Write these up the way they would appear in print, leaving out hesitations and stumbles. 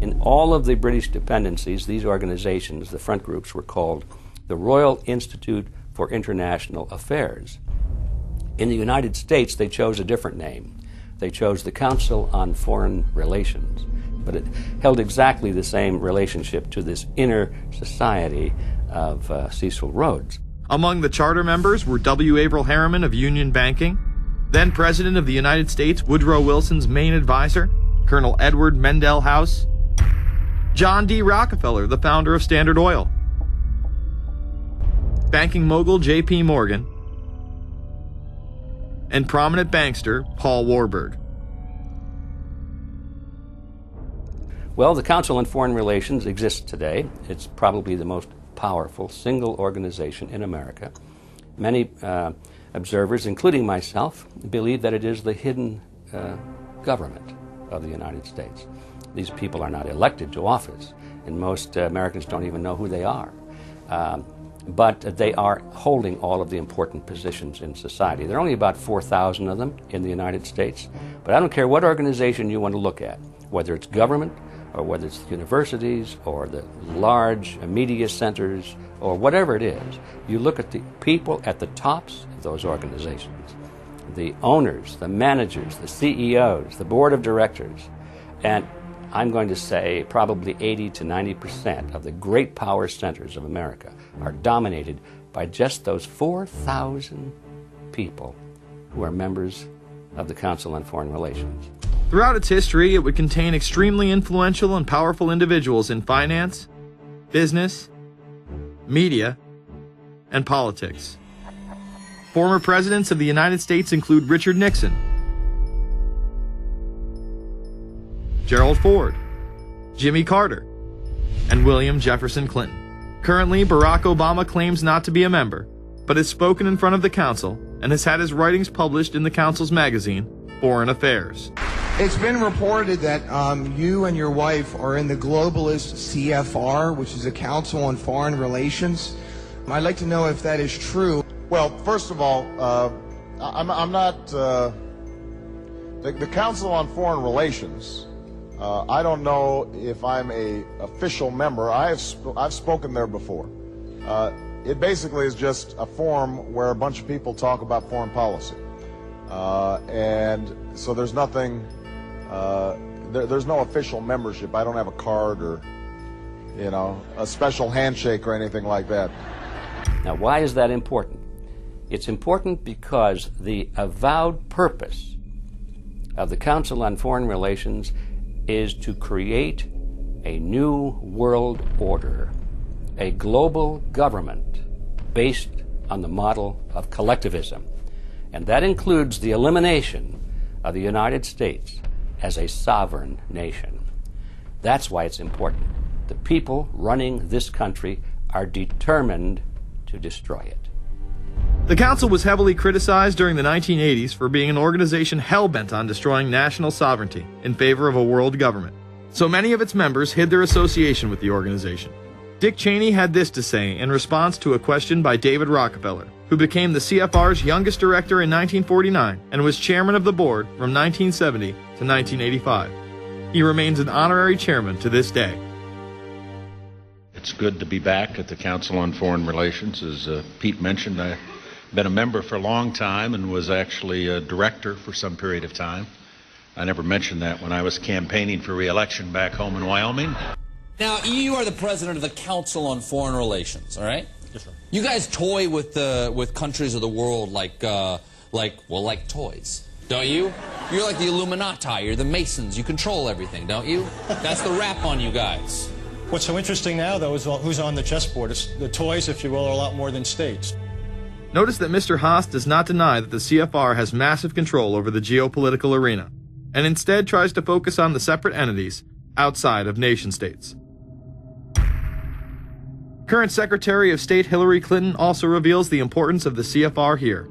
In all of the British dependencies, these organizations, the front groups, were called the Royal Institute for International Affairs. In the United States, they chose a different name. They chose the Council on Foreign Relations, but it held exactly the same relationship to this inner society of Cecil Rhodes. Among the charter members were W. Averell Harriman of Union Banking, then President of the United States Woodrow Wilson's main advisor, Colonel Edward Mendell House, John D. Rockefeller, the founder of Standard Oil, banking mogul J.P. Morgan, and prominent bankster Paul Warburg. Well, the Council on Foreign Relations exists today. It's probably the most powerful single organization in America. Many observers, including myself, believe that it is the hidden government of the United States. These people are not elected to office, and most Americans don't even know who they are. But they are holding all of the important positions in society. There are only about 4,000 of them in the United States, but I don't care what organization you want to look at, whether it's government or whether it's universities or the large media centers or whatever it is. You look at the people at the tops of those organizations, the owners, the managers, the CEOs, the board of directors, and I'm going to say probably 80 to 90% of the great power centers of America are dominated by just those 4,000 people who are members of the Council on Foreign Relations. Throughout its history, it would contain extremely influential and powerful individuals in finance, business, media, and politics. Former presidents of the United States include Richard Nixon, Gerald Ford, Jimmy Carter, and William Jefferson Clinton. Currently, Barack Obama claims not to be a member, but has spoken in front of the Council and has had his writings published in the Council's magazine, Foreign Affairs. It's been reported that you and your wife are in the globalist CFR, which is a Council on Foreign Relations. I'd like to know if that is true. Well, first of all, I'm not the Council on Foreign Relations. I don't know if I'm a official member. I've spoken there before. It basically is just a forum where a bunch of people talk about foreign policy, and so there's nothing. There's no official membership. I don't have a card or, a special handshake or anything like that. Now, why is that important? It's important because the avowed purpose of the Council on Foreign Relations is to create a new world order, a global government based on the model of collectivism. And that includes the elimination of the United States as a sovereign nation. That's why it's important. The people running this country are determined to destroy it. The Council was heavily criticized during the 1980s for being an organization hell-bent on destroying national sovereignty in favor of a world government. So many of its members hid their association with the organization. Dick Cheney had this to say in response to a question by David Rockefeller, who became the CFR's youngest director in 1949 and was chairman of the board from 1970 to 1985. He remains an honorary chairman to this day. It's good to be back at the Council on Foreign Relations. As Pete mentioned, I've been a member for a long time and was actually a director for some period of time. I never mentioned that when I was campaigning for re-election back home in Wyoming. Now, you are the president of the Council on Foreign Relations, all right? Yes, sir. You guys toy with countries of the world like toys, don't you? You're like the Illuminati, you're the Masons, you control everything, don't you? That's the rap on you guys. What's so interesting now, though, is who's on the chessboard. It's the toys, if you will, are a lot more than states. Notice that Mr. Haas does not deny that the CFR has massive control over the geopolitical arena, and instead tries to focus on the separate entities outside of nation-states. Current Secretary of State Hillary Clinton also reveals the importance of the CFR here.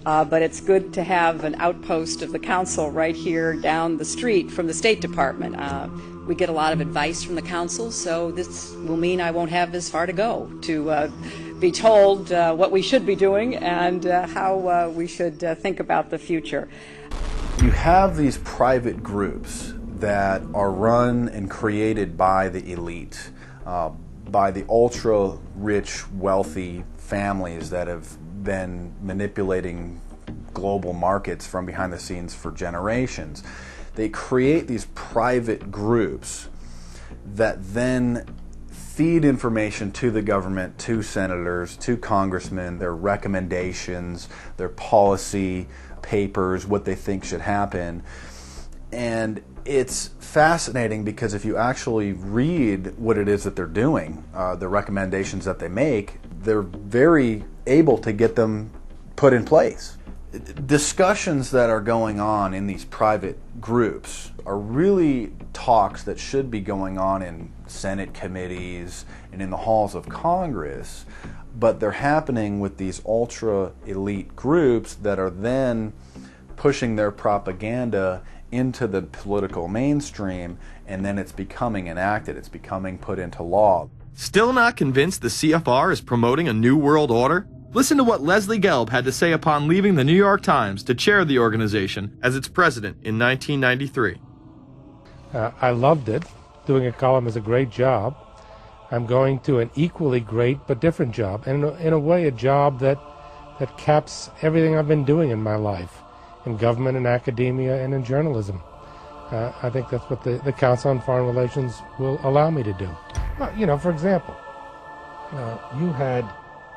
But it's good to have an outpost of the Council right here down the street from the State Department. We get a lot of advice from the Council, so this will mean I won't have as far to go to be told what we should be doing and how we should think about the future. You have these private groups that are run and created by the elite, by the ultra-rich, wealthy families that have been manipulating global markets from behind the scenes for generations. They create these private groups that then feed information to the government, to senators, to congressmen, their recommendations, their policy papers, what they think should happen. And it's fascinating because if you actually read what it is that they're doing, the recommendations that they make, they're very able to get them put in place. Discussions that are going on in these private groups are really talks that should be going on in Senate committees and in the halls of Congress, but they're happening with these ultra-elite groups that are then pushing their propaganda into the political mainstream, and then it's becoming enacted, it's becoming put into law. Still not convinced the CFR is promoting a new world order? Listen to what Leslie Gelb had to say upon leaving the New York Times to chair the organization as its president in 1993. I loved it. Doing a column is a great job. I'm going to an equally great but different job, and in a way a job that caps everything I've been doing in my life, in government, in academia, and in journalism. I think that's what the Council on Foreign Relations will allow me to do. Well, you know, for example, you had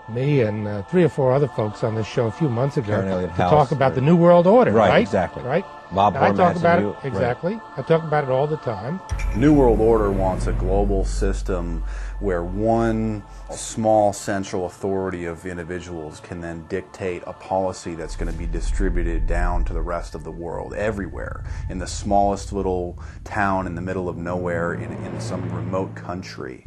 me and 3 or 4 other folks on this show a few months ago to talk about the New World Order, right? Exactly. Right? Bob I talk Bermas about and it, exactly. Right. I talk about it all the time. New World Order wants a global system where one small central authority of individuals can then dictate a policy that's going to be distributed down to the rest of the world, everywhere, in the smallest little town in the middle of nowhere in some remote country.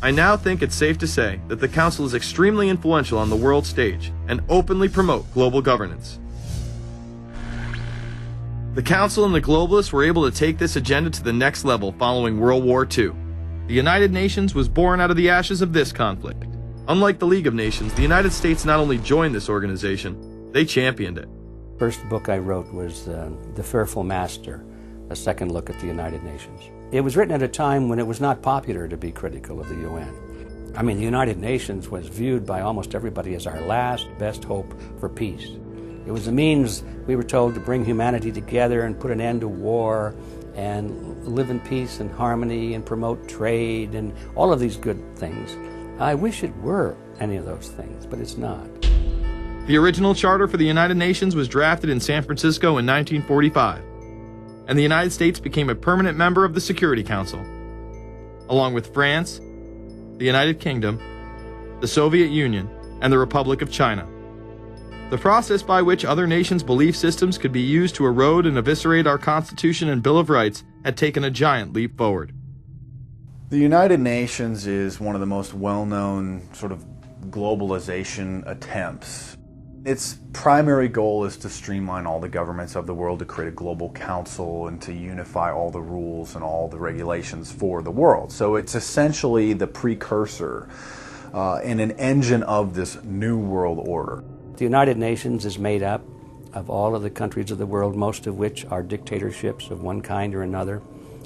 I now think it's safe to say that the Council is extremely influential on the world stage and openly promote global governance. The Council and the globalists were able to take this agenda to the next level following World War II. The United Nations was born out of the ashes of this conflict. Unlike the League of Nations, the United States not only joined this organization, they championed it. First book I wrote was The Fearful Master, a second look at the United Nations. It was written at a time when it was not popular to be critical of the UN. I mean, the United Nations was viewed by almost everybody as our last best hope for peace. It was a means, we were told, to bring humanity together and put an end to war and live in peace and harmony and promote trade and all of these good things. I wish it were any of those things, but it's not. The original charter for the United Nations was drafted in San Francisco in 1945, and the United States became a permanent member of the Security Council, along with France, the United Kingdom, the Soviet Union, and the Republic of China. The process by which other nations' belief systems could be used to erode and eviscerate our Constitution and Bill of Rights had taken a giant leap forward. The United Nations is one of the most well-known sort of globalization attempts. Its primary goal is to streamline all the governments of the world, to create a global council and to unify all the rules and all the regulations for the world. So it's essentially the precursor and an engine of this new world order. The United Nations is made up of all of the countries of the world, most of which are dictatorships of one kind or another.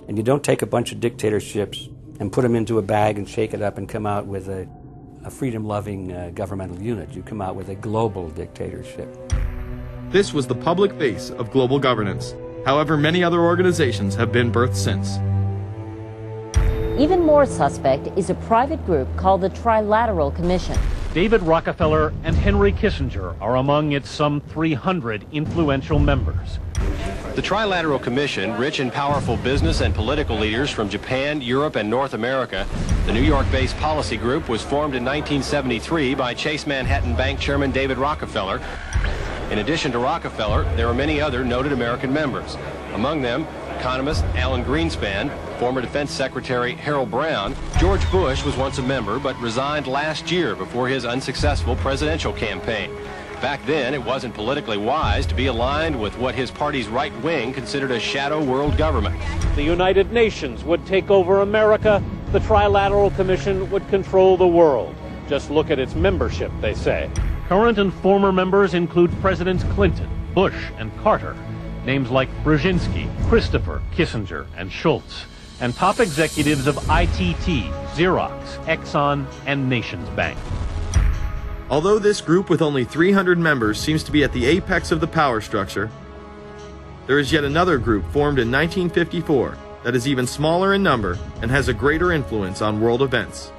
And you don't take a bunch of dictatorships and put them into a bag and shake it up and come out with a freedom-loving governmental unit. You come out with a global dictatorship. This was the public face of global governance. However, many other organizations have been birthed since. Even more suspect is a private group called the Trilateral Commission. David Rockefeller and Henry Kissinger are among its some 300 influential members. The Trilateral Commission, rich and powerful business and political leaders from Japan, Europe, and North America. The New York-based policy group was formed in 1973 by Chase Manhattan Bank Chairman David Rockefeller. In addition to Rockefeller, there are many other noted American members. Among them, economist Alan Greenspan, former Defense Secretary Harold Brown. George Bush was once a member but resigned last year before his unsuccessful presidential campaign. Back then, it wasn't politically wise to be aligned with what his party's right wing considered a shadow world government. The United Nations would take over America. The Trilateral Commission would control the world. Just look at its membership, they say. Current and former members include Presidents Clinton, Bush, and Carter. Names like Brzezinski, Christopher, Kissinger, and Schultz, and top executives of ITT, Xerox, Exxon, and Nations Bank. Although this group with only 300 members seems to be at the apex of the power structure, there is yet another group formed in 1954 that is even smaller in number and has a greater influence on world events.